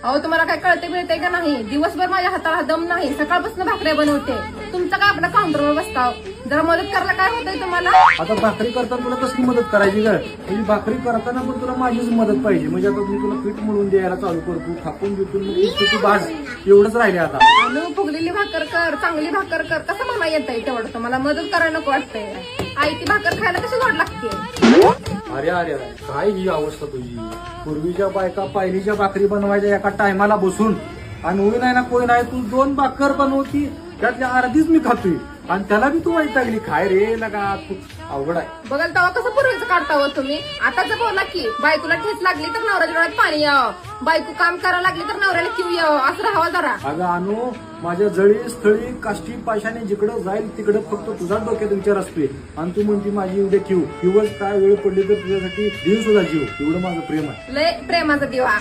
अहो तुम्हाला काय कळते मिळते का नाही? दिवसभर माझ्या हाताला दम नाही, सकाळपासून भाकऱ्या बनवते. तुमचा काय आपला काउंटरवर बसताव, जरा मदत करायला काय होतंय तुम्हाला? आता भाकरी करताना तुला कसली मदत करायची का? म्हणजे भाकरी करताना पण तुला माझीच मदत पाहिजे. म्हणजे आता मी तुला पीठ मळून द्यायला चालू करतो, थापून देतो, मग तू भाज. एवढंच राहिले आता. अनु फुगलेली भाकर कर, चांगली भाकर कर, कसं मला येतंय तेवढं? तुम्हाला मदत करायला नको वाटतंय? आई ती भाकर खायला कशी गोड लागते? अरे अरे अरे, काय ही अवस्था तुझी. पूर्वीच्या बायका पायलीच्या भाकरी बनवायच्या एका टायमाला बसून, आणि होई नाही ना कोई नाही, तू 2 भाकर बनवती, त्यातल्या अर्धीच मी खातोय, आणि त्याला बी तू वैतागली. खाय रे लगा, तू अवघड आहे. बघाल तेव्हा कसं पूर्वीचं काढता हो तुम्ही? आता जर बोला की बायकोला ठेच लागली तर नवऱ्याच्या डोळ्यात पाणी यावं, बायको काम करायला लागली तर नवऱ्याला किव यावं, असं राहावं जरा. अगं अनु, माझ्या जळी स्थळी काष्टी पाशाने जिकडं जाईल तिकडं फक्त तुझा डोक्यात विचार असतोय, आणि तू म्हणती माझी एवढे किवच काय वेळ पडली तर तुझ्यासाठी देव सुद्धा जीव. एवढं माझं प्रेम आहे. लय प्रेमाचा दिवा.